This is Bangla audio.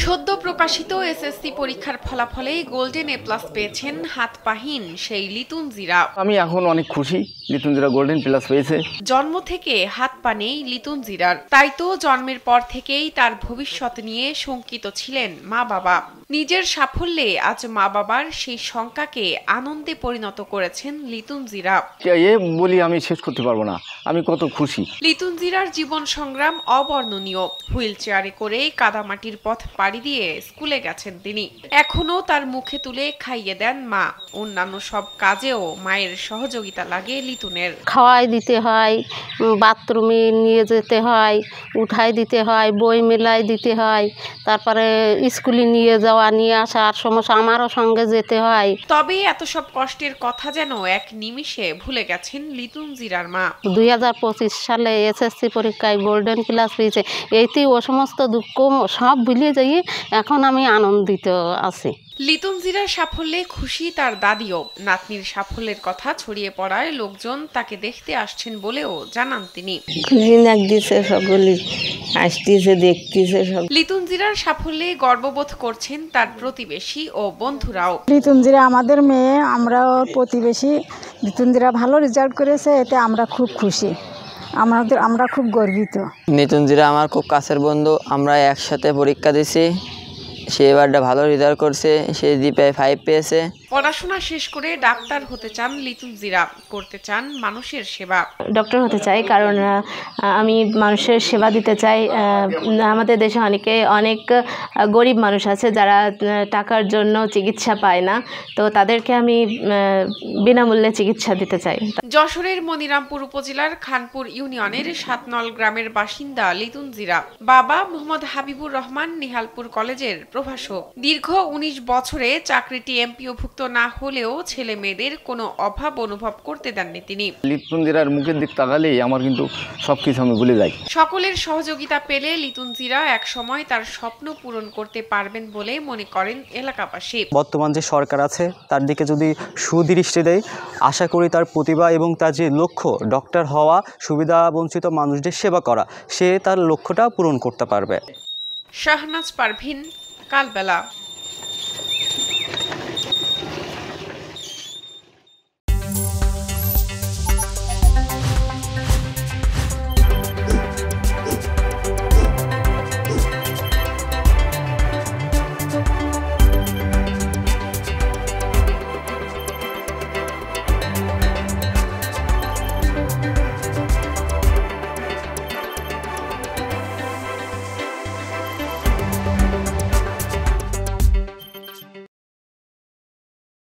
সদ্য প্রকাশিত এসএসসি পরীক্ষার ফলাফলে গোল্ডেন এ প্লাস পেয়েছেন হাতপাহীন সেই লিতুন জিরা। আমি এখন অনেক খুশি, লিতুন জিরা গোল্ডেন প্লাস পেয়েছে। জন্ম থেকে হাত পা নেই লিতুন জিরার, তাই তো জন্মের পর থেকেই তার ভবিষ্যৎ নিয়ে শঙ্কিত ছিলেন মা বাবা। নিজের সাফল্যে আজ মা বাবার সেই শঙ্কাকে আনন্দে পরিণত করেছেন লিতুন জিরা। এ বলি আমি শেষ করতে পারবো না, আমি কত খুশি। লিতুন জিরার জীবন সংগ্রাম অবর্ণনীয়। হুইল চেয়ারে করে কাদামাটির পথ পাড়ি দিয়ে স্কুলে গেছেন তিনি। এখনো তার মুখে তুলে খাইয়ে দেন মা। অন্যান্য সব কাজেও মায়ের সহযোগিতা লাগে লিতুনের। খাওয়াই দিতে হয়, বাথরুমে নিয়ে যেতে হয়, উঠাই দিতে হয়, বই মেলাই দিতে হয়, তারপরে স্কুলে নিয়ে যাওয়া নিয়ে আসা, আর সমস্যা আমারও সঙ্গে যেতে হয়। তবে এত সব কষ্টের কথা যেন এক নিমিষে ভুলে গেছেন লিতুন জিরার মা। 2025 সালে এসএসসি পরীক্ষায় গোল্ডেন প্লাস পেয়েছে, এইতে ও সমস্ত দুঃখ সব ভুলে যাই, এখন আমি আনন্দিত আছি। লিতুন জিরার সাফল্যে খুশি তার দাদিও। নাতনির সাফল্যের কথা ছড়িয়ে পড়ায় লোকজন তাকে দেখতে আসছেন বলেও জানান তিনি। লিতুন জিরার সাফল্যে গর্ববোধ করছেন তার প্রতিবেশী ও বন্ধুরাও। লিতুন জিরা আমাদের মেয়ে, আমরা প্রতিবেশী। লিতুন জিরা ভালো রেজাল্ট করেছে, এতে আমরা খুব খুশি, আমরা খুব গর্বিত। লিতুন জিরা আমার খুব কাছের বন্ধু, আমরা একসাথে পরীক্ষা দিছি। সে এবারটা ভালো রেজাল্ট করছে, সে GPA-5 পেয়েছে। পড়াশোনা শেষ করে ডাক্তার হতে চান লিতুন জিরা, করতে চান মানুষের সেবা। ডক্টর হতে চাই কারণ আমি মানুষের সেবা দিতে চাই। আমাদের দেশে অনেক গরিব মানুষ আছে যারা টাকার জন্য চিকিৎসা পায় না, তো তাদেরকে আমি বিনামূল্যে চিকিৎসা দিতে চাই। যশোরের মনিরামপুর উপজেলার খানপুর ইউনিয়নের 7 নল গ্রামের বাসিন্দা লিতুন জিরা। বাবা মোহাম্মদ হাবিবুর রহমান নিহালপুর কলেজের প্রভাষক। দীর্ঘ 19 বছরে চাকরিটি এমপিওভুক্ত না হলেও ছেলে মেয়েদের কোনো অভাব অনুভব করতে দেননি তিনি। লিতুন জিরার মুখের দিক তাকালেই আমার কিন্তু সবকিছু আমি ভুলে যাই। সকলের সহযোগিতা পেলে লিতুন জিরা এক সময় তার স্বপ্ন পূরণ করতে পারবেন বলে মনে করেন এলাকাবাসী। বর্তমান যে সরকার আছে তার দিকে যদি সুদৃষ্টি দেয়, আশা করি তার প্রতিভা এবং তার যে লক্ষ্য ডক্টর হওয়া, সুবিধা বঞ্চিত মানুষদের সেবা করা, সে তার লক্ষ্যটা পূরণ করতে পারবে। শাহনাজ পারভিন, কালবেলা।